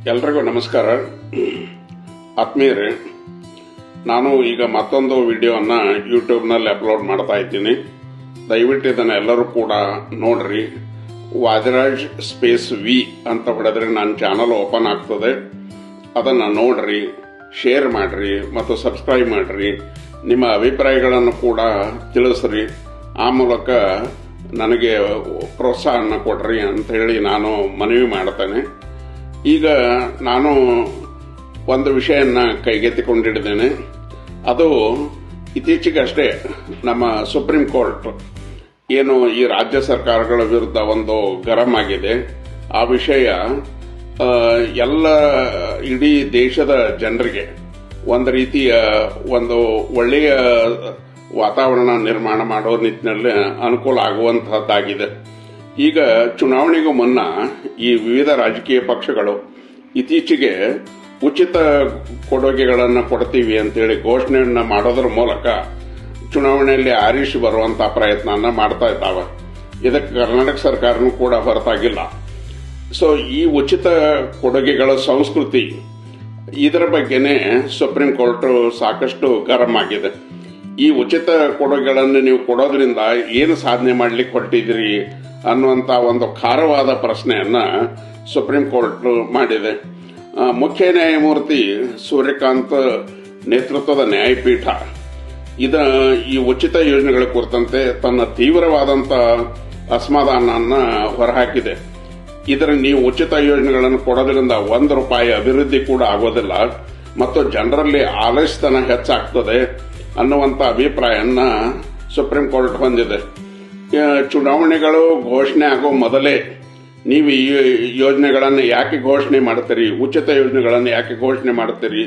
ಎಲ್ರಿಗೂ ನಮಸ್ಕಾರ. ಆತ್ಮೀಯರೇ, ನಾನು ಈಗ ಮತ್ತೊಂದು ವಿಡಿಯೋವನ್ನು ಯೂಟ್ಯೂಬ್ನಲ್ಲಿ ಅಪ್ಲೋಡ್ ಮಾಡ್ತಾ ಇದ್ದೀನಿ. ದಯವಿಟ್ಟು ಇದನ್ನು ಎಲ್ಲರೂ ಕೂಡ ನೋಡ್ರಿ. ವಾದಿರಾಜ್ ಸ್ಪೇಸ್ ವಿ ಅಂತ ಹೊಡೆದ್ರೆ ನನ್ನ ಚಾನಲ್ ಓಪನ್ ಆಗ್ತದೆ. ಅದನ್ನು ನೋಡ್ರಿ, ಶೇರ್ ಮಾಡ್ರಿ ಮತ್ತು ಸಬ್ಸ್ಕ್ರೈಬ್ ಮಾಡ್ರಿ. ನಿಮ್ಮ ಅಭಿಪ್ರಾಯಗಳನ್ನು ಕೂಡ ತಿಳಿಸ್ರಿ. ಆ ಮೂಲಕ ನನಗೆ ಪ್ರೋತ್ಸಾಹನ ಕೊಡ್ರಿ ಅಂತ ಹೇಳಿ ನಾನು ಮನವಿ ಮಾಡ್ತೇನೆ. ಈಗ ನಾನು ಒಂದು ವಿಷಯನ ಕೈಗೆತ್ತಿಕೊಂಡಿದ್ದೇನೆ. ಅದು ಇತ್ತೀಚೆಗಷ್ಟೇ ನಮ್ಮ ಸುಪ್ರೀಂ ಕೋರ್ಟ್ ಏನು ಈ ರಾಜ್ಯ ಸರ್ಕಾರಗಳ ವಿರುದ್ಧ ಒಂದು ಗರಂ ಆಗಿದೆ. ಆ ವಿಷಯ ಎಲ್ಲ ಇಡೀ ದೇಶದ ಜನರಿಗೆ ಒಂದು ರೀತಿಯ ಒಂದು ಒಳ್ಳೆಯ ವಾತಾವರಣ ನಿರ್ಮಾಣ ಮಾಡೋ ನಿಟ್ಟಿನಲ್ಲಿ ಅನುಕೂಲ ಆಗುವಂತಹದ್ದಾಗಿದೆ. ಈಗ ಚುನಾವಣೆಗೂ ಮುನ್ನ ಈ ವಿವಿಧ ರಾಜಕೀಯ ಪಕ್ಷಗಳು ಇತ್ತೀಚೆಗೆ ಉಚಿತ ಕೊಡುಗೆಗಳನ್ನು ಕೊಡ್ತೀವಿ ಅಂತೇಳಿ ಘೋಷಣೆಯನ್ನ ಮಾಡೋದ್ರ ಮೂಲಕ ಚುನಾವಣೆಯಲ್ಲಿ ಆರಿಸಿ ಬರುವಂತಹ ಪ್ರಯತ್ನ ಮಾಡ್ತಾ ಇದ್ದಾವೆ. ಇದಕ್ಕೆ ಕರ್ನಾಟಕ ಸರ್ಕಾರನೂ ಕೂಡ ಹೊರತಾಗಿಲ್ಲ. ಸೊ ಈ ಉಚಿತ ಕೊಡುಗೆಗಳ ಸಂಸ್ಕೃತಿ, ಇದರ ಬಗ್ಗೆನೇ ಸುಪ್ರೀಂ ಕೋರ್ಟ್ ಸಾಕಷ್ಟು ಗರಂ ಆಗಿದೆ. ಈ ಉಚಿತ ಕೊಡುಗೆಗಳನ್ನು ನೀವು ಕೊಡೋದ್ರಿಂದ ಏನು ಸಾಧನೆ ಮಾಡ್ಲಿಕ್ಕೆ ಹೊರಟಿದ್ರಿ ಅನ್ನುವಂಥ ಒಂದು ಖಾರವಾದ ಪ್ರಶ್ನೆಯನ್ನ ಸುಪ್ರೀಂ ಕೋರ್ಟ್ ಮಾಡಿದೆ. ಮುಖ್ಯ ನ್ಯಾಯಮೂರ್ತಿ ಸೂರ್ಯಕಾಂತ್ ನೇತೃತ್ವದ ನ್ಯಾಯಪೀಠ ಈ ಉಚಿತ ಯೋಜನೆಗಳ ಕುರಿತಂತೆ ತನ್ನ ತೀವ್ರವಾದಂಥ ಅಸಮಾಧಾನವನ್ನ ಹೊರಹಾಕಿದೆ. ಇದರ ನೀವು ಉಚಿತ ಯೋಜನೆಗಳನ್ನು ಕೊಡೋದ್ರಿಂದ ₹1 ಅಭಿವೃದ್ಧಿ ಕೂಡ ಆಗೋದಿಲ್ಲ ಮತ್ತು ಜನರಲ್ಲಿ ಆಲಸ್ಯತನ ಹೆಚ್ಚಾಗ್ತದೆ ಅನ್ನುವಂಥ ಅಭಿಪ್ರಾಯವನ್ನ ಸುಪ್ರೀಂ ಕೋರ್ಟ್ ಹೊಂದಿದೆ. ಚುನಾವಣೆಗಳು ಘೋಷಣೆ ಆಗೋ ಮೊದಲೇ ನೀವು ಈ ಯೋಜನೆಗಳನ್ನು ಯಾಕೆ ಘೋಷಣೆ ಮಾಡ್ತೀರಿ, ಉಚಿತ ಯೋಜನೆಗಳನ್ನು ಯಾಕೆ ಘೋಷಣೆ ಮಾಡ್ತೀರಿ,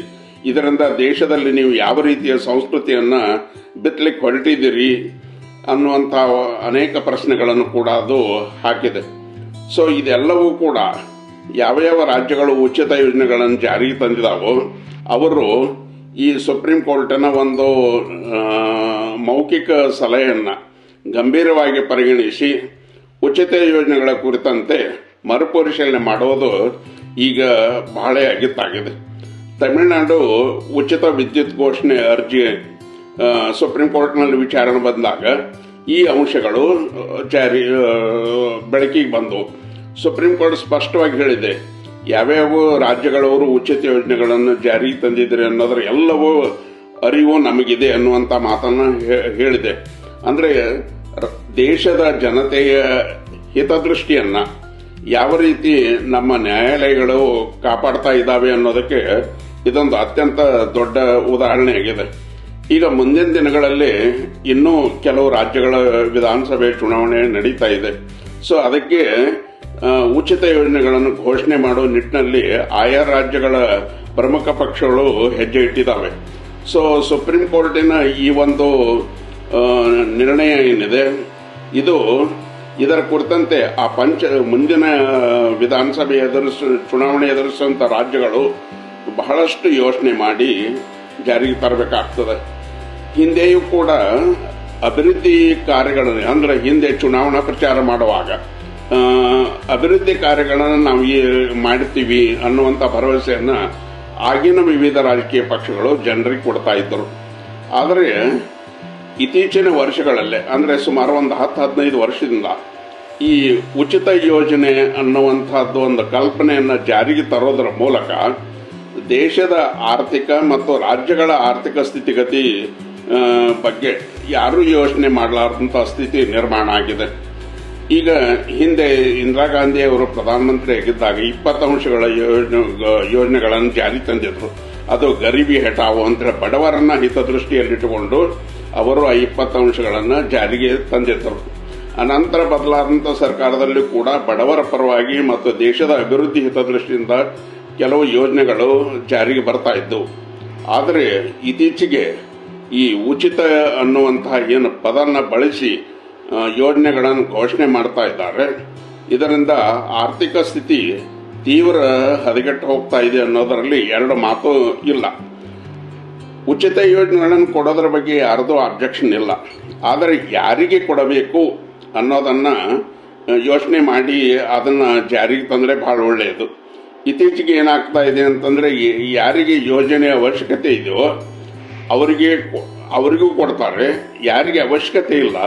ಇದರಿಂದ ದೇಶದಲ್ಲಿ ನೀವು ಯಾವ ರೀತಿಯ ಸಂಸ್ಕೃತಿಯನ್ನ ಬಿತ್ತಲಿಕ್ಕೆ ಹೊರಟಿದ್ದೀರಿ ಅನ್ನುವಂಥ ಅನೇಕ ಪ್ರಶ್ನೆಗಳನ್ನು ಕೂಡ ಅದು ಹಾಕಿದೆ. ಸೊ ಇದೆಲ್ಲವೂ ಕೂಡ ಯಾವ ರಾಜ್ಯಗಳು ಉಚಿತ ಯೋಜನೆಗಳನ್ನು ಜಾರಿಗೆ ತಂದಿದಾವೋ ಅವರು ಈ ಸುಪ್ರೀಂ ಕೋರ್ಟಿನ ಒಂದು ಮೌಖಿಕ ಸಲಹೆಯನ್ನ ಗಂಭೀರವಾಗಿ ಪರಿಗಣಿಸಿ ಉಚಿತ ಯೋಜನೆಗಳ ಕುರಿತಂತೆ ಮರುಪರಿಶೀಲನೆ ಮಾಡೋದು ಈಗ ಬಹಳ ಅಗತ್ಯವಾಗಿದೆ. ತಮಿಳುನಾಡು ಉಚಿತ ವಿದ್ಯುತ್ ಘೋಷಣೆ ಅರ್ಜಿ ಸುಪ್ರೀಂ ಕೋರ್ಟ್ನಲ್ಲಿ ವಿಚಾರಣೆ ಬಂದಾಗ ಈ ಅಂಶಗಳು ಬೆಳಕಿಗೆ ಬಂದವು. ಸುಪ್ರೀಂ ಕೋರ್ಟ್ ಸ್ಪಷ್ಟವಾಗಿ ಹೇಳಿದೆ, ಯಾವ್ಯಾವ ರಾಜ್ಯಗಳವರು ಉಚಿತ ಯೋಜನೆಗಳನ್ನು ಜಾರಿಗೆ ತಂದಿದ್ದಾರೆ ಅನ್ನೋದ್ರ ಎಲ್ಲವೂ ಅರಿವು ನಮಗಿದೆ ಅನ್ನುವಂಥ ಮಾತನ್ನ ಹೇಳಿದೆ. ಅಂದ್ರೆ ದೇಶದ ಜನತೆಯ ಹಿತದೃಷ್ಟಿಯನ್ನ ಯಾವ ರೀತಿ ನಮ್ಮ ನ್ಯಾಯಾಲಯಗಳು ಕಾಪಾಡ್ತಾ ಇದ್ದಾವೆ ಅನ್ನೋದಕ್ಕೆ ಇದೊಂದು ಅತ್ಯಂತ ದೊಡ್ಡ ಉದಾಹರಣೆ ಆಗಿದೆ. ಈಗ ಮುಂದಿನ ದಿನಗಳಲ್ಲಿ ಇನ್ನೂ ಕೆಲವು ರಾಜ್ಯಗಳ ವಿಧಾನಸಭೆ ಚುನಾವಣೆ ನಡೀತಾ ಇದೆ. ಸೊ ಅದಕ್ಕೆ ಉಚಿತ ಯೋಜನೆಗಳನ್ನು ಘೋಷಣೆ ಮಾಡುವ ನಿಟ್ಟಿನಲ್ಲಿ ಆಯಾ ರಾಜ್ಯಗಳ ಪ್ರಮುಖ ಪಕ್ಷಗಳು ಹೆಜ್ಜೆ ಇಟ್ಟಿದ್ದಾವೆ. ಸೊ ಸುಪ್ರೀಂ ಕೋರ್ಟಿನ ಈ ಒಂದು ನಿರ್ಣಯ ಏನಿದೆ, ಇದರ ಕುರಿತಂತೆ ಆ ಮುಂದಿನ ವಿಧಾನಸಭೆ ಚುನಾವಣೆ ಎದುರಿಸುವಂತ ರಾಜ್ಯಗಳು ಬಹಳಷ್ಟು ಯೋಚನೆ ಮಾಡಿ ಜಾರಿಗೆ ತರಬೇಕಾಗ್ತದೆ. ಹಿಂದೆಯೂ ಕೂಡ ಅಭಿವೃದ್ಧಿ ಕಾರ್ಯಗಳನ್ನು, ಅಂದ್ರೆ ಹಿಂದೆ ಚುನಾವಣಾ ಪ್ರಚಾರ ಮಾಡುವಾಗ ಅಭಿವೃದ್ಧಿ ಕಾರ್ಯಗಳನ್ನು ನಾವು ಮಾಡ್ತೀವಿ ಅನ್ನುವಂಥ ಭರವಸೆಯನ್ನ ಆಗಿನ ವಿವಿಧ ರಾಜಕೀಯ ಪಕ್ಷಗಳು ಜನರಿಗೆ ಕೊಡ್ತಾ ಇದ್ದರು. ಆದರೆ ಇತ್ತೀಚಿನ ವರ್ಷಗಳಲ್ಲೇ, ಅಂದ್ರೆ ಸುಮಾರು ಒಂದು 10-15 ವರ್ಷದಿಂದ ಈ ಉಚಿತ ಯೋಜನೆ ಅನ್ನುವಂಥದ್ದು ಒಂದು ಕಲ್ಪನೆಯನ್ನ ಜಾರಿಗೆ ತರೋದರ ಮೂಲಕ ದೇಶದ ಆರ್ಥಿಕ ಮತ್ತು ರಾಜ್ಯಗಳ ಆರ್ಥಿಕ ಸ್ಥಿತಿಗತಿ ಬಗ್ಗೆ ಯಾರೂ ಯೋಚನೆ ಮಾಡಲಾರದಂಥ ಸ್ಥಿತಿ ನಿರ್ಮಾಣ ಆಗಿದೆ. ಈಗ ಹಿಂದೆ ಇಂದಿರಾ ಗಾಂಧಿ ಅವರು ಪ್ರಧಾನಮಂತ್ರಿ ಆಗಿದ್ದಾಗ 20 ಅಂಶಗಳ ಯೋಜನೆಗಳನ್ನು ಜಾರಿ ತಂದಿದ್ರು. ಅದು ಗರೀಬಿ ಹೆಟಾವು ಅಂತ ಬಡವರನ್ನ ಹಿತದೃಷ್ಟಿಯಲ್ಲಿಟ್ಟುಕೊಂಡು ಅವರು 20 ಅಂಶಗಳನ್ನು ಜಾರಿಗೆ ತಂದಿದ್ದರು. ಅನಂತರ ಬದಲಾದಂಥ ಸರ್ಕಾರದಲ್ಲಿ ಕೂಡ ಬಡವರ ಪರವಾಗಿ ಮತ್ತು ದೇಶದ ಅಭಿವೃದ್ಧಿ ಹಿತದೃಷ್ಟಿಯಿಂದ ಕೆಲವು ಯೋಜನೆಗಳು ಜಾರಿಗೆ ಬರ್ತಾ ಇದ್ದವು. ಆದರೆ ಇತ್ತೀಚೆಗೆ ಈ ಉಚಿತ ಅನ್ನುವಂತಹ ಏನು ಪದನ್ನ ಬಳಸಿ ಯೋಜನೆಗಳನ್ನು ಘೋಷಣೆ ಮಾಡ್ತಾ ಇದ್ದಾರೆ. ಇದರಿಂದ ಆರ್ಥಿಕ ಸ್ಥಿತಿ ತೀವ್ರ ಹದಗೆಟ್ಟು ಹೋಗ್ತಾ ಇದೆ ಅನ್ನೋದರಲ್ಲಿ ಎರಡು ಮಾತು ಇಲ್ಲ. ಉಚಿತ ಯೋಜನೆಗಳನ್ನು ಕೊಡೋದ್ರ ಬಗ್ಗೆ ಯಾರದೂ ಅಬ್ಜೆಕ್ಷನ್ ಇಲ್ಲ. ಆದರೆ ಯಾರಿಗೆ ಕೊಡಬೇಕು ಅನ್ನೋದನ್ನ ಯೋಚನೆ ಮಾಡಿ ಅದನ್ನ ಜಾರಿಗೆ ತಂದ್ರೆ ಬಹಳ ಒಳ್ಳೆಯದು. ಇತ್ತೀಚೆಗೆ ಏನಾಗ್ತಾ ಇದೆ ಅಂತಂದರೆ ಯಾರಿಗೆ ಯೋಜನೆ ಅವಶ್ಯಕತೆ ಇದೆಯೋ ಅವರಿಗೂ ಕೊಡ್ತಾರೆ, ಯಾರಿಗೆ ಅವಶ್ಯಕತೆ ಇಲ್ಲ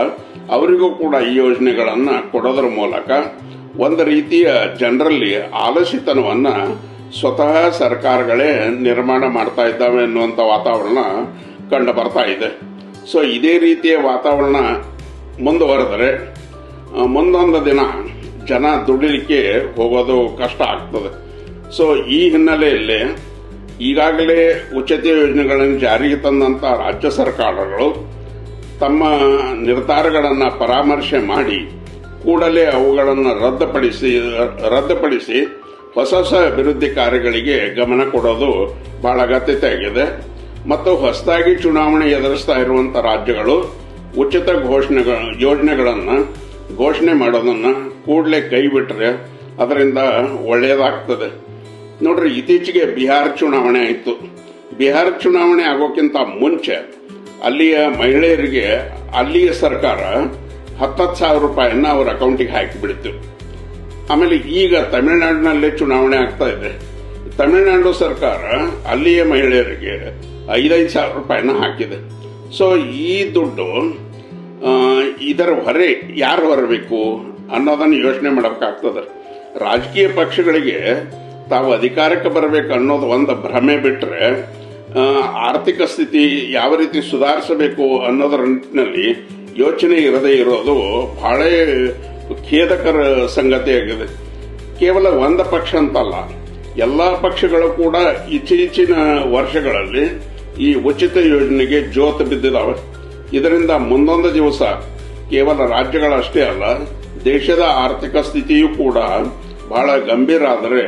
ಅವರಿಗೂ ಕೂಡ ಈ ಯೋಜನೆಗಳನ್ನು ಕೊಡೋದ್ರ ಮೂಲಕ ಒಂದು ರೀತಿಯ ಜನರಲ್ಲಿ ಆಲಸ್ಯತನವನ್ನು ಸ್ವತಃ ಸರ್ಕಾರಗಳೇ ನಿರ್ಮಾಣ ಮಾಡ್ತಾ ಇದ್ದಾವೆ ಅನ್ನುವಂಥ ವಾತಾವರಣ ಕಂಡು ಬರ್ತಾ ಇದೆ. ಸೊ ಇದೇ ರೀತಿಯ ವಾತಾವರಣ ಮುಂದುವರೆದರೆ ಮುಂದೊಂದು ದಿನ ಜನ ದುಡಿಲಿಕ್ಕೆ ಹೋಗೋದು ಕಷ್ಟ ಆಗ್ತದೆ. ಸೊ ಈ ಹಿನ್ನೆಲೆಯಲ್ಲಿ ಈಗಾಗಲೇ ಉಚಿತ ಯೋಜನೆಗಳನ್ನು ಜಾರಿಗೆ ತಂದಂಥ ರಾಜ್ಯ ಸರ್ಕಾರಗಳು ತಮ್ಮ ನಿರ್ಧಾರಗಳನ್ನು ಪರಾಮರ್ಶೆ ಮಾಡಿ ಕೂಡಲೇ ಅವುಗಳನ್ನು ರದ್ದುಪಡಿಸಿ ಹೊಸ ಅಭಿವೃದ್ಧಿ ಕಾರ್ಯಗಳಿಗೆ ಗಮನ ಕೊಡೋದು ಬಹಳ ಅಗತ್ಯತೆ ಆಗಿದೆ. ಮತ್ತು ಹೊಸದಾಗಿ ಚುನಾವಣೆ ಎದುರಿಸ್ತಾ ಇರುವಂಥ ರಾಜ್ಯಗಳು ಉಚಿತ ಯೋಜನೆಗಳನ್ನು ಘೋಷಣೆ ಮಾಡೋದನ್ನು ಕೂಡಲೇ ಕೈ ಬಿಟ್ಟರೆ ಅದರಿಂದ ಒಳ್ಳೆಯದಾಗ್ತದೆ. ನೋಡ್ರಿ, ಇತ್ತೀಚೆಗೆ ಬಿಹಾರ ಚುನಾವಣೆ ಆಯಿತು. ಬಿಹಾರ ಚುನಾವಣೆ ಆಗೋಕ್ಕಿಂತ ಮುಂಚೆ ಅಲ್ಲಿಯ ಮಹಿಳೆಯರಿಗೆ ಅಲ್ಲಿಯ ಸರ್ಕಾರ 10,000 ರೂಪಾಯಿಯನ್ನ ಅವರ ಅಕೌಂಟಿಗೆ ಹಾಕಿಬಿಡ್ತು. ಆಮೇಲೆ ಈಗ ತಮಿಳುನಾಡಿನಲ್ಲೇ ಚುನಾವಣೆ ಆಗ್ತಾ ಇದೆ. ತಮಿಳುನಾಡು ಸರ್ಕಾರ ಅಲ್ಲಿಯ ಮಹಿಳೆಯರಿಗೆ 5,000 ರೂಪಾಯಿನ ಹಾಕಿದೆ. ಸೊ ಈ ದುಡ್ಡು ಇದರ ಹೊರೆ ಯಾರು ಹೊರಬೇಕು ಅನ್ನೋದನ್ನು ಯೋಚನೆ ಮಾಡಬೇಕಾಗ್ತದೆ. ರಾಜಕೀಯ ಪಕ್ಷಗಳಿಗೆ ತಾವು ಅಧಿಕಾರಕ್ಕೆ ಬರಬೇಕು ಅನ್ನೋದು ಒಂದು ಭ್ರಮೆ ಬಿಟ್ಟರೆ ಆರ್ಥಿಕ ಸ್ಥಿತಿ ಯಾವ ರೀತಿ ಸುಧಾರಿಸಬೇಕು ಅನ್ನೋದರ ನಿಟ್ಟಿನಲ್ಲಿ ಯೋಚನೆ ಇರದೇ ಇರೋದು ಬಹಳ ಖೇದಕರ ಸಂಗತಿಯಾಗಿದೆ. ಕೇವಲ ಒಂದು ಪಕ್ಷ ಅಂತಲ್ಲ, ಎಲ್ಲ ಪಕ್ಷಗಳು ಕೂಡ ಇತ್ತೀಚಿನ ವರ್ಷಗಳಲ್ಲಿ ಈ ಉಚಿತ ಯೋಜನೆಗೆ ಜೋತು ಬಿದ್ದಿದ್ದಾವೆ. ಇದರಿಂದ ಮುಂದೊಂದು ದಿವಸ ಕೇವಲ ರಾಜ್ಯಗಳಷ್ಟೇ ಅಲ್ಲ, ದೇಶದ ಆರ್ಥಿಕ ಸ್ಥಿತಿಯೂ ಕೂಡ ಬಹಳ ಗಂಭೀರ ಆದರೆ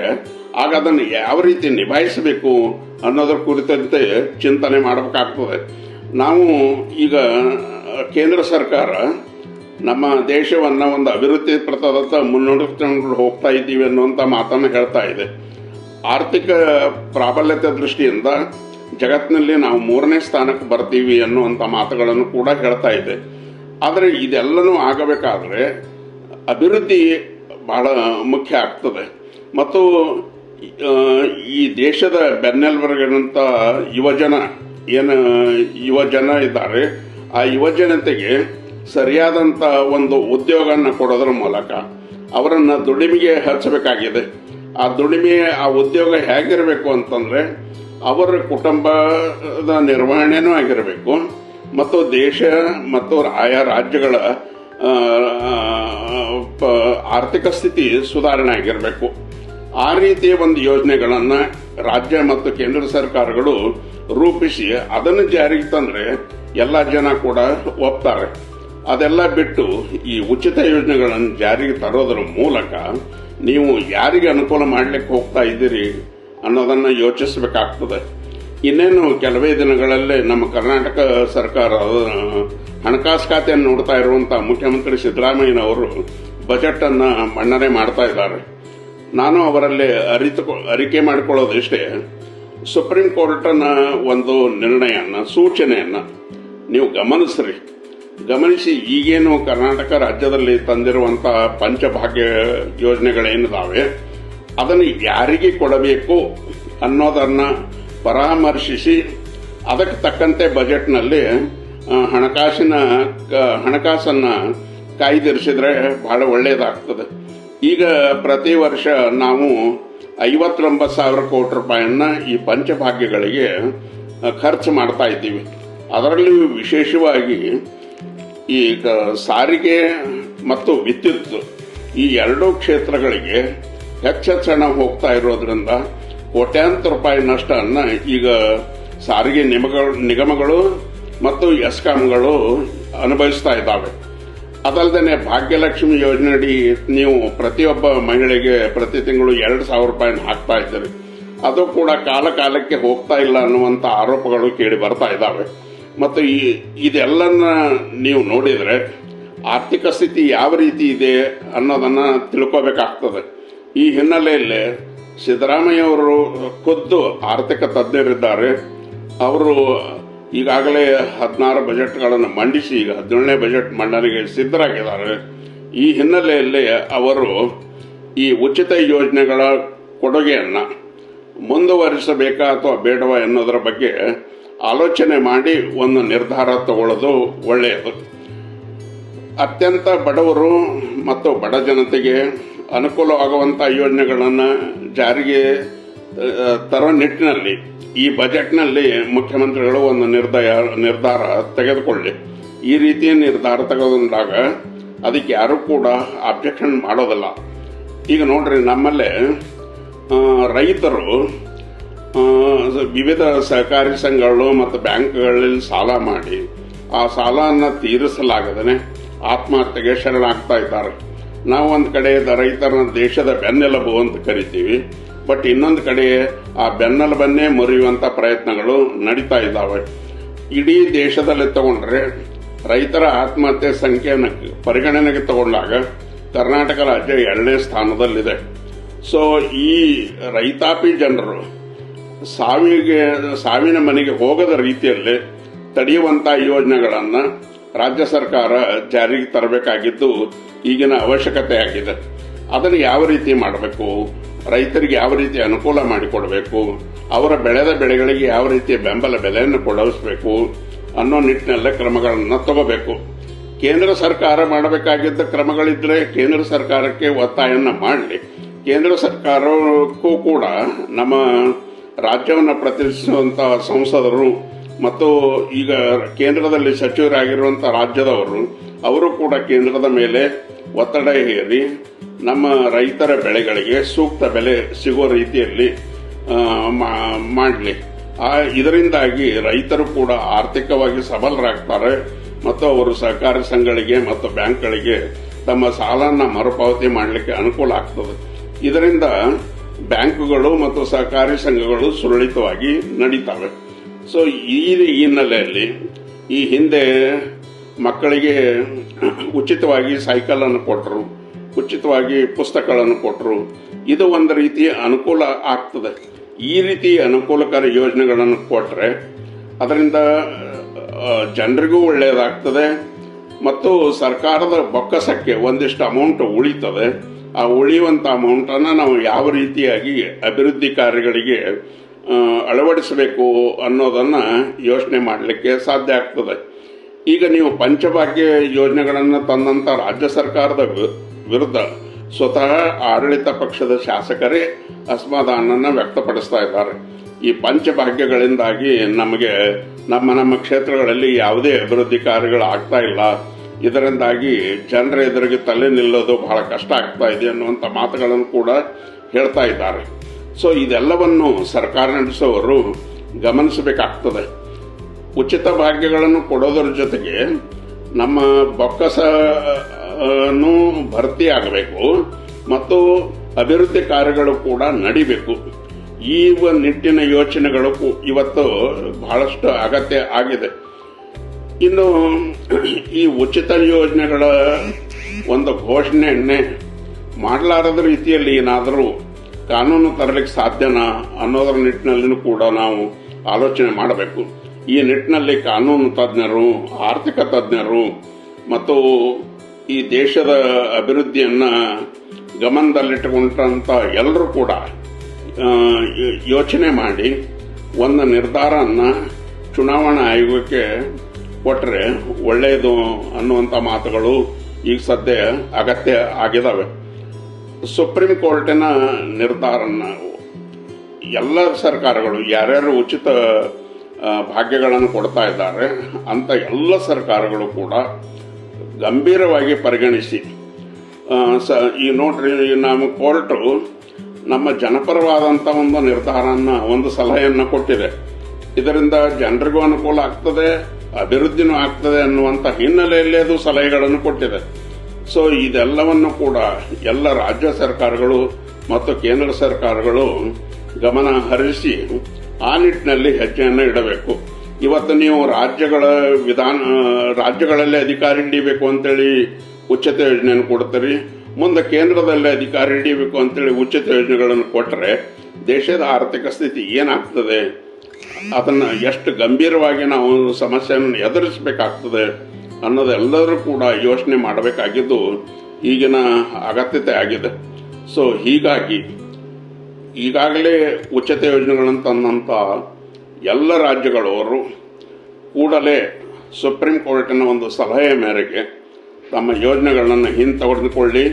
ಆಗ ಅದನ್ನು ಯಾವ ರೀತಿ ನಿಭಾಯಿಸಬೇಕು ಅನ್ನೋದರ ಕುರಿತಂತೆ ಚಿಂತನೆ ಮಾಡಬೇಕಾಗ್ತದೆ. ನಾವು ಈಗ ಕೇಂದ್ರ ಸರ್ಕಾರ ನಮ್ಮ ದೇಶವನ್ನು ಒಂದು ಅಭಿವೃದ್ಧಿ ಪಥದತ್ತ ಮುನ್ನಡೆಸ್ಕೊಂಡು ಹೋಗ್ತಾ ಇದ್ದೀವಿ ಅನ್ನುವಂಥ ಮಾತನ್ನು ಹೇಳ್ತಾ ಇದೆ. ಆರ್ಥಿಕ ಪ್ರಾಬಲ್ಯತೆ ದೃಷ್ಟಿಯಿಂದ ಜಗತ್ತಿನಲ್ಲಿ ನಾವು 3ನೇ ಸ್ಥಾನಕ್ಕೆ ಬರ್ತೀವಿ ಅನ್ನುವಂಥ ಮಾತುಗಳನ್ನು ಕೂಡ ಹೇಳ್ತಾ ಇದೆ. ಆದರೆ ಇದೆಲ್ಲನೂ ಆಗಬೇಕಾದ್ರೆ ಅಭಿವೃದ್ಧಿ ಬಹಳ ಮುಖ್ಯ ಆಗ್ತದೆ. ಮತ್ತು ಈ ದೇಶದ ಬೆನ್ನೆಲುಬಾಗಿನಂಥ ಯುವಜನ ಇದ್ದಾರೆ. ಆ ಯುವಜನತೆಗೆ ಸರಿಯಾದಂಥ ಒಂದು ಉದ್ಯೋಗವನ್ನು ಕೊಡೋದ್ರ ಮೂಲಕ ಅವರನ್ನು ದುಡಿಮೆಗೆ ಹಚ್ಚಬೇಕಾಗಿದೆ. ಆ ಉದ್ಯೋಗ ಹೇಗಿರಬೇಕು ಅಂತಂದರೆ ಅವರ ಕುಟುಂಬದ ನಿರ್ವಹಣೆನೂ ಆಗಿರಬೇಕು ಮತ್ತು ದೇಶ ಮತ್ತು ಆಯಾ ರಾಜ್ಯಗಳ ಆರ್ಥಿಕ ಸ್ಥಿತಿ ಸುಧಾರಣೆ ಆಗಿರಬೇಕು. ಆ ರೀತಿಯ ಒಂದು ಯೋಜನೆಗಳನ್ನು ರಾಜ್ಯ ಮತ್ತು ಕೇಂದ್ರ ಸರ್ಕಾರಗಳು ರೂಪಿಸಿ ಅದನ್ನು ಜಾರಿಗೆ ತಂದರೆ ಎಲ್ಲ ಜನ ಕೂಡ ಒಪ್ತಾರೆ. ಅದೆಲ್ಲ ಬಿಟ್ಟು ಈ ಉಚಿತ ಯೋಜನೆಗಳನ್ನು ಜಾರಿಗೆ ತರೋದ್ರ ಮೂಲಕ ನೀವು ಯಾರಿಗೆ ಅನುಕೂಲ ಮಾಡಲಿಕ್ಕೆ ಹೋಗ್ತಾ ಇದ್ದೀರಿ ಅನ್ನೋದನ್ನು ಯೋಚಿಸಬೇಕಾಗ್ತದೆ. ಇನ್ನೇನು ಕೆಲವೇ ದಿನಗಳಲ್ಲೇ ನಮ್ಮ ಕರ್ನಾಟಕ ಸರ್ಕಾರ ಹಣಕಾಸು ಖಾತೆಯನ್ನು ನೋಡ್ತಾ ಇರುವಂಥ ಮುಖ್ಯಮಂತ್ರಿ ಸಿದ್ದರಾಮಯ್ಯನವರು ಬಜೆಟ್ ಅನ್ನು ಮಂಡನೆ ಮಾಡ್ತಾ ಇದ್ದಾರೆ. ನಾನು ಅವರಲ್ಲಿ ಅರಿಕೆ ಮಾಡಿಕೊಳ್ಳೋದು ಇಷ್ಟೇ, ಸುಪ್ರೀಂ ಕೋರ್ಟ್ನ ಒಂದು ಸೂಚನೆಯನ್ನು ನೀವು ಗಮನಿಸಿ ಈಗೇನು ಕರ್ನಾಟಕ ರಾಜ್ಯದಲ್ಲಿ ತಂದಿರುವಂತಹ ಪಂಚಭಾಗ್ಯ ಯೋಜನೆಗಳೇನಿದಾವೆ ಅದನ್ನು ಯಾರಿಗೆ ಕೊಡಬೇಕು ಅನ್ನೋದನ್ನು ಪರಾಮರ್ಶಿಸಿ ಅದಕ್ಕೆ ತಕ್ಕಂತೆ ಬಜೆಟ್ನಲ್ಲಿ ಹಣಕಾಸನ್ನು ಕಾಯ್ದಿರಿಸಿದ್ರೆ ಬಹಳ ಒಳ್ಳೆಯದಾಗ್ತದೆ. ಈಗ ಪ್ರತಿ ವರ್ಷ ನಾವು 59,000 ಕೋಟಿ ರೂಪಾಯಿಯನ್ನ ಈ ಪಂಚಭಾಗ್ಯಗಳಿಗೆ ಖರ್ಚು ಮಾಡ್ತಾ ಇದ್ದೀವಿ. ಅದರಲ್ಲಿ ವಿಶೇಷವಾಗಿ ಈ ಸಾರಿಗೆ ಮತ್ತು ವಿದ್ಯುತ್ ಈ ಎರಡೂ ಕ್ಷೇತ್ರಗಳಿಗೆ ಹೆಚ್ಚೆಚ್ಚು ಹೋಗ್ತಾ ಇರೋದ್ರಿಂದ ಕೋಟ್ಯಾಂತರ ರೂಪಾಯಿ ನಷ್ಟವನ್ನು ಈಗ ಸಾರಿಗೆ ನಿಗಮಗಳು ಮತ್ತು ಎಸ್ಕಾಂಗಳು ಅನುಭವಿಸ್ತಾ ಇದ್ದಾವೆ. ಅದಲ್ಲದೆ ಭಾಗ್ಯಲಕ್ಷ್ಮಿ ಯೋಜನೆಯಡಿ ನೀವು ಪ್ರತಿಯೊಬ್ಬ ಮಹಿಳೆಗೆ ಪ್ರತಿ ತಿಂಗಳು 2,000 ರೂಪಾಯಿನ ಹಾಕ್ತಾ ಇದ್ದೀರಿ. ಅದು ಕೂಡ ಕಾಲಕ್ಕೆ ಹೋಗ್ತಾ ಇಲ್ಲ ಅನ್ನುವಂಥ ಆರೋಪಗಳು ಕೇಳಿ ಬರ್ತಾ ಇದ್ದಾವೆ. ಮತ್ತು ಇದೆಲ್ಲನ್ನ ನೀವು ನೋಡಿದರೆ ಆರ್ಥಿಕ ಸ್ಥಿತಿ ಯಾವ ರೀತಿ ಇದೆ ಅನ್ನೋದನ್ನು ತಿಳ್ಕೋಬೇಕಾಗ್ತದೆ. ಈ ಹಿನ್ನೆಲೆಯಲ್ಲಿ ಸಿದ್ದರಾಮಯ್ಯ ಅವರು ಖುದ್ದು ಆರ್ಥಿಕ ತಜ್ಞರಿದ್ದಾರೆ. ಅವರು ಈಗಾಗಲೇ 16 ಬಜೆಟ್ಗಳನ್ನು ಮಂಡಿಸಿ ಈಗ 17ನೇ ಬಜೆಟ್ ಮಂಡನೆಗೆ ಸಿದ್ಧರಾಗಿದ್ದಾರೆ. ಈ ಹಿನ್ನೆಲೆಯಲ್ಲಿ ಅವರು ಈ ಉಚಿತ ಯೋಜನೆಗಳ ಕೊಡುಗೆಯನ್ನು ಮುಂದುವರಿಸಬೇಕಾ ಅಥವಾ ಬೇಡವಾ ಎನ್ನುವುದರ ಬಗ್ಗೆ ಆಲೋಚನೆ ಮಾಡಿ ಒಂದು ನಿರ್ಧಾರ ತಗೊಳ್ಳೋದು ಒಳ್ಳೆಯದು. ಅತ್ಯಂತ ಬಡವರು ಮತ್ತು ಬಡ ಜನತೆಗೆ ಅನುಕೂಲವಾಗುವಂಥ ಯೋಜನೆಗಳನ್ನು ಜಾರಿಗೆ ತರೋ ನಿಟ್ಟಿನಲ್ಲಿ ಈ ಬಜೆಟ್ನಲ್ಲಿ ಮುಖ್ಯಮಂತ್ರಿಗಳು ಒಂದು ನಿರ್ಧಾರ ತೆಗೆದುಕೊಳ್ಳಿ. ಈ ರೀತಿಯ ನಿರ್ಧಾರ ತೆಗೆದುಕೊಂಡಾಗ ಅದಕ್ಕೆ ಯಾರೂ ಕೂಡ ಅಬ್ಜೆಕ್ಷನ್ ಮಾಡೋದಿಲ್ಲ. ಈಗ ನೋಡ್ರಿ, ನಮ್ಮಲ್ಲೇ ರೈತರು ವಿವಿಧ ಸಹಕಾರಿ ಸಂಘಗಳು ಮತ್ತು ಬ್ಯಾಂಕ್ಗಳಲ್ಲಿ ಸಾಲ ಮಾಡಿ ಆ ಸಾಲವನ್ನು ತೀರಿಸಲಾಗದೇ ಆತ್ಮಹತ್ಯೆಗೆ ಶರಣಾಗ್ತಾ ಇದ್ದಾರೆ. ನಾವು ಒಂದು ಕಡೆ ರೈತರನ್ನ ದೇಶದ ಬೆನ್ನೆಲುಬು ಅಂತ ಕರಿತೀವಿ, ಬಟ್ ಇನ್ನೊಂದು ಕಡೆ ಆ ಬೆನ್ನೆಲುಬನ್ನೇ ಮುರಿಯುವಂಥ ಪ್ರಯತ್ನಗಳು ನಡೀತಾ ಇದ್ದಾವೆ. ಇಡೀ ದೇಶದಲ್ಲಿ ತಗೊಂಡ್ರೆ ರೈತರ ಆತ್ಮಹತ್ಯೆ ಸಂಖ್ಯೆಯನ್ನು ಪರಿಗಣನೆಗೆ ತಗೊಂಡಾಗ ಕರ್ನಾಟಕ ರಾಜ್ಯ 2ನೇ ಸ್ಥಾನದಲ್ಲಿದೆ. ಸೊ ಈ ರೈತಾಪಿ ಜನರು ಸಾವಿನ ಮನೆಗೆ ಹೋಗದ ರೀತಿಯಲ್ಲಿ ತಡೆಯುವಂಥ ಯೋಜನೆಗಳನ್ನು ರಾಜ್ಯ ಸರ್ಕಾರ ಜಾರಿಗೆ ತರಬೇಕಾಗಿದ್ದು ಈಗಿನ ಅವಶ್ಯಕತೆ ಆಗಿದೆ. ಅದನ್ನು ಯಾವ ರೀತಿ ಮಾಡಬೇಕು, ರೈತರಿಗೆ ಯಾವ ರೀತಿ ಅನುಕೂಲ ಮಾಡಿಕೊಡಬೇಕು, ಅವರ ಬೆಳೆದ ಬೆಳೆಗಳಿಗೆ ಯಾವ ರೀತಿಯ ಬೆಂಬಲ ಬೆಲೆಯನ್ನು ಕೊಡಿಸಬೇಕು ಅನ್ನೋ ನಿಟ್ಟಿನಲ್ಲೇ ಕ್ರಮಗಳನ್ನು ತಗೋಬೇಕು. ಕೇಂದ್ರ ಸರ್ಕಾರ ಮಾಡಬೇಕಾಗಿದ್ದ ಕ್ರಮಗಳಿದ್ರೆ ಕೇಂದ್ರ ಸರ್ಕಾರಕ್ಕೆ ಒತ್ತಾಯವನ್ನು ಮಾಡಲಿ. ಕೇಂದ್ರ ಸರ್ಕಾರಕ್ಕೂ ಕೂಡ ನಮ್ಮ ರಾಜ್ಯವನ್ನು ಪ್ರತಿನಿಧಿಸುವಂಥ ಸಂಸದರು ಮತ್ತು ಈಗ ಕೇಂದ್ರದಲ್ಲಿ ಸಚಿವರಾಗಿರುವಂಥ ರಾಜ್ಯದವರು ಅವರು ಕೂಡ ಕೇಂದ್ರದ ಮೇಲೆ ಒತ್ತಡ ಹೇರಿ ನಮ್ಮ ರೈತರ ಬೆಳೆಗಳಿಗೆ ಸೂಕ್ತ ಬೆಲೆ ಸಿಗೋ ರೀತಿಯಲ್ಲಿ ಮಾಡಲಿ. ಇದರಿಂದಾಗಿ ರೈತರು ಕೂಡ ಆರ್ಥಿಕವಾಗಿ ಸಬಲರಾಗ್ತಾರೆ ಮತ್ತು ಅವರು ಸಹಕಾರಿ ಸಂಘಗಳಿಗೆ ಮತ್ತು ಬ್ಯಾಂಕ್ಗಳಿಗೆ ತಮ್ಮ ಸಾಲನ ಮರುಪಾವತಿ ಮಾಡಲಿಕ್ಕೆ ಅನುಕೂಲ ಆಗ್ತದೆ. ಇದರಿಂದ ಬ್ಯಾಂಕುಗಳು ಮತ್ತು ಸಹಕಾರಿ ಸಂಘಗಳು ಸುರಳಿತವಾಗಿ ನಡೀತವೆ. ಸೊ ಈ ಹಿನ್ನೆಲೆಯಲ್ಲಿ ಈ ಹಿಂದೆ ಮಕ್ಕಳಿಗೆ ಉಚಿತವಾಗಿ ಸೈಕಲನ್ನು ಕೊಟ್ಟರು, ಉಚಿತವಾಗಿ ಪುಸ್ತಕಗಳನ್ನು ಕೊಟ್ಟರು. ಇದು ಒಂದು ರೀತಿಯ ಅನುಕೂಲ ಆಗ್ತದೆ. ಈ ರೀತಿ ಅನುಕೂಲಕಾರಿ ಯೋಜನೆಗಳನ್ನು ಕೊಟ್ಟರೆ ಅದರಿಂದ ಜನರಿಗೂ ಒಳ್ಳೆಯದಾಗ್ತದೆ ಮತ್ತು ಸರ್ಕಾರದ ಬೊಕ್ಕಸಕ್ಕೆ ಒಂದಿಷ್ಟು ಅಮೌಂಟ್ ಉಳಿತದೆ. ಆ ಉಳಿಯುವಂಥ ಅಮೌಂಟನ್ನು ನಾವು ಯಾವ ರೀತಿಯಾಗಿ ಅಭಿವೃದ್ಧಿ ಕಾರ್ಯಗಳಿಗೆ ಅಳವಡಿಸಬೇಕು ಅನ್ನೋದನ್ನು ಯೋಚನೆ ಮಾಡಲಿಕ್ಕೆ ಸಾಧ್ಯ ಆಗ್ತದೆ. ಈಗ ನೀವು ಪಂಚಭಾಗ್ಯ ಯೋಜನೆಗಳನ್ನು ತಂದಂಥ ರಾಜ್ಯ ಸರ್ಕಾರದ ವಿರುದ್ಧ ಸ್ವತಃ ಆಡಳಿತ ಪಕ್ಷದ ಶಾಸಕರೇ ಅಸಮಾಧಾನವನ್ನು ವ್ಯಕ್ತಪಡಿಸ್ತಾ ಇದ್ದಾರೆ. ಈ ಪಂಚಭಾಗ್ಯಗಳಿಂದಾಗಿ ನಮಗೆ ನಮ್ಮ ಕ್ಷೇತ್ರಗಳಲ್ಲಿ ಯಾವುದೇ ಅಭಿವೃದ್ಧಿ ಕಾರ್ಯಗಳು ಆಗ್ತಾ ಇಲ್ಲ, ಇದರಿಂದಾಗಿ ಜನರ ಎದುರಿಗೆ ತಲೆ ನಿಲ್ಲೋದು ಬಹಳ ಕಷ್ಟ ಆಗ್ತಾ ಇದೆ ಅನ್ನುವಂಥ ಮಾತುಗಳನ್ನು ಕೂಡ ಹೇಳ್ತಾ ಇದ್ದಾರೆ. ಸೊ ಇದೆಲ್ಲವನ್ನು ಸರ್ಕಾರ ನಡೆಸೋರು ಗಮನಿಸಬೇಕಾಗ್ತದೆ. ಉಚಿತ ಭಾಗ್ಯಗಳನ್ನು ಕೊಡೋದರ ಜೊತೆಗೆ ನಮ್ಮ ಬೊಕ್ಕಸನು ಭರ್ತಿ ಆಗಬೇಕು ಮತ್ತು ಅಭಿವೃದ್ಧಿ ಕಾರ್ಯಗಳು ಕೂಡ ನಡಿಬೇಕು. ಈ ನಿಟ್ಟಿನ ಯೋಚನೆಗಳು ಇವತ್ತು ಬಹಳಷ್ಟು ಅಗತ್ಯ ಆಗಿದೆ. ಇನ್ನು ಈ ಉಚಿತ ಯೋಜನೆಗಳ ಒಂದು ಘೋಷಣೆಯನ್ನೇ ಮಾಡಲಾರದ ರೀತಿಯಲ್ಲಿ ಏನಾದರೂ ಕಾನೂನು ತರಲಿಕ್ಕೆ ಸಾಧ್ಯನಾ ಅನ್ನೋದರ ನಿಟ್ಟಿನಲ್ಲಿನೂ ಕೂಡ ನಾವು ಆಲೋಚನೆ ಮಾಡಬೇಕು. ಈ ನಿಟ್ಟಿನಲ್ಲಿ ಕಾನೂನು ತಜ್ಞರು, ಆರ್ಥಿಕ ತಜ್ಞರು ಮತ್ತು ಈ ದೇಶದ ಅಭಿವೃದ್ಧಿಯನ್ನು ಗಮನದಲ್ಲಿಟ್ಟುಕೊಂಡಂಥ ಎಲ್ಲರೂ ಕೂಡ ಯೋಚನೆ ಮಾಡಿ ಒಂದು ನಿರ್ಧಾರವನ್ನು ಚುನಾವಣಾ ಆಯೋಗಕ್ಕೆ ಕೊಟ್ಟರೆ ಒಳ್ಳೆಯದು ಅನ್ನುವಂಥ ಮಾತುಗಳು ಈಗ ಸದ್ಯ ಅಗತ್ಯ ಆಗಿದ್ದಾವೆ. ಸುಪ್ರೀಂ ಕೋರ್ಟಿನ ನಿರ್ಧಾರನ ಎಲ್ಲ ಸರ್ಕಾರಗಳು ಯಾರ್ಯಾರು ಉಚಿತ ಭಾಗ್ಯಗಳನ್ನು ಕೊಡ್ತಾ ಇದ್ದಾರೆ ಅಂತ ಎಲ್ಲ ಸರ್ಕಾರಗಳು ಕೂಡ ಗಂಭೀರವಾಗಿ ಪರಿಗಣಿಸಿ ಈ ನೋಡ್ರಿ, ನಮ್ಮ ಕೋರ್ಟು ನಮ್ಮ ಜನಪರವಾದಂಥ ಒಂದು ನಿರ್ಧಾರನ, ಒಂದು ಸಲಹೆಯನ್ನು ಕೊಟ್ಟಿದೆ. ಇದರಿಂದ ಜನರಿಗೂ ಅನುಕೂಲ ಆಗ್ತದೆ, ಅಭಿವೃದ್ಧಿನೂ ಆಗ್ತದೆ ಅನ್ನುವಂಥ ಹಿನ್ನೆಲೆಯಲ್ಲಿ ಅದು ಸಲಹೆಗಳನ್ನು ಕೊಟ್ಟಿದೆ. ಸೊ ಇದೆಲ್ಲವನ್ನು ಕೂಡ ಎಲ್ಲ ರಾಜ್ಯ ಸರ್ಕಾರಗಳು ಮತ್ತು ಕೇಂದ್ರ ಸರ್ಕಾರಗಳು ಗಮನ ಹರಿಸಿ ಆ ನಿಟ್ಟಿನಲ್ಲಿ ಹೆಜ್ಜೆಯನ್ನು ಇಡಬೇಕು. ಇವತ್ತು ನೀವು ರಾಜ್ಯಗಳಲ್ಲಿ ಅಧಿಕಾರಿ ಹಿಡಿಬೇಕು ಅಂತೇಳಿ ಉಚಿತ ಯೋಜನೆಯನ್ನು ಕೊಡ್ತೀರಿ, ಮುಂದೆ ಕೇಂದ್ರದಲ್ಲಿ ಅಧಿಕಾರಿ ಹಿಡಿಬೇಕು ಅಂತೇಳಿ ಉಚಿತ ಯೋಜನೆಗಳನ್ನು ಕೊಟ್ಟರೆ ದೇಶದ ಆರ್ಥಿಕ ಸ್ಥಿತಿ ಏನಾಗ್ತದೆ, ಅದನ್ನು ಎಷ್ಟು ಗಂಭೀರವಾಗಿ ನಾವು ಸಮಸ್ಯೆಯನ್ನು ಎದುರಿಸಬೇಕಾಗ್ತದೆ ಅನ್ನೋದೆಲ್ಲರೂ ಕೂಡ ಯೋಚನೆ ಮಾಡಬೇಕಾಗಿದ್ದು ಈಗಿನ ಅಗತ್ಯತೆ ಆಗಿದೆ. ಸೊ ಹೀಗಾಗಿ ಈಗಾಗಲೇ ಉಚಿತ ಯೋಜನೆಗಳನ್ನು ತಂದಂಥ ಎಲ್ಲ ರಾಜ್ಯಗಳವರು ಕೂಡಲೇ ಸುಪ್ರೀಂ ಕೋರ್ಟಿನ ಒಂದು ಸಲಹೆಯ ಮೇರೆಗೆ ತಮ್ಮ ಯೋಜನೆಗಳನ್ನು ಹಿಂತೆಗೆದುಕೊಳ್ಳಿ,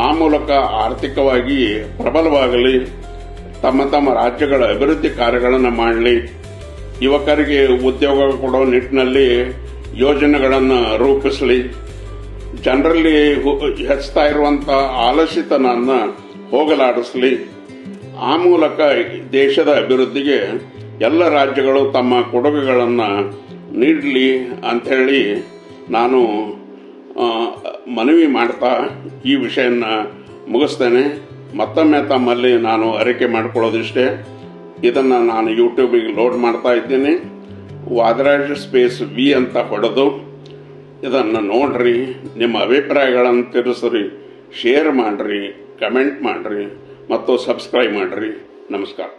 ಆ ಮೂಲಕ ಆರ್ಥಿಕವಾಗಿ ಪ್ರಬಲವಾಗಲಿ, ತಮ್ಮ ತಮ್ಮ ರಾಜ್ಯಗಳ ಅಭಿವೃದ್ಧಿ ಕಾರ್ಯಗಳನ್ನು ಮಾಡಲಿ, ಯುವಕರಿಗೆ ಉದ್ಯೋಗ ಕೊಡೋ ನಿಟ್ಟಿನಲ್ಲಿ ಯೋಜನೆಗಳನ್ನು ರೂಪಿಸಲಿ, ಜನರಲ್ಲಿ ಹೆಚ್ಚುತ್ತಾ ಇರುವಂಥ ಆಲಸ್ಯತನವನ್ನು ಹೋಗಲಾಡಿಸಲಿ. ಆ ಮೂಲಕ ದೇಶದ ಅಭಿವೃದ್ಧಿಗೆ ಎಲ್ಲ ರಾಜ್ಯಗಳು ತಮ್ಮ ಕೊಡುಗೆಗಳನ್ನು ನೀಡಲಿ ಅಂಥೇಳಿ ನಾನು ಮನವಿ ಮಾಡ್ತಾ ಈ ವಿಷಯನ ಮುಗಿಸ್ತೇನೆ. ಮತ್ತೊಮ್ಮೆ ತಮ್ಮಲ್ಲಿ ನಾನು ಅರಿಕೆ ಮಾಡಿಕೊಳ್ಳೋದಿಷ್ಟೇ, ಇದನ್ನು ನಾನು ಯೂಟ್ಯೂಬಿಗೆ ಲೋಡ್ ಮಾಡ್ತಾ ಇದ್ದೀನಿ. ವಾದರಾಜ ಸ್ಪೇಸ್ ವಿ ಅಂತ ಹೊಡೆದು ಇದನ್ನು ನೋಡ್ರಿ, ನಿಮ್ಮ ಅಭಿಪ್ರಾಯಗಳನ್ನು ತಿಳಿಸ್ರಿ, ಶೇರ್ ಮಾಡಿರಿ, ಕಮೆಂಟ್ ಮಾಡಿರಿ ಮತ್ತು ಸಬ್ಸ್ಕ್ರೈಬ್ ಮಾಡಿರಿ. ನಮಸ್ಕಾರ.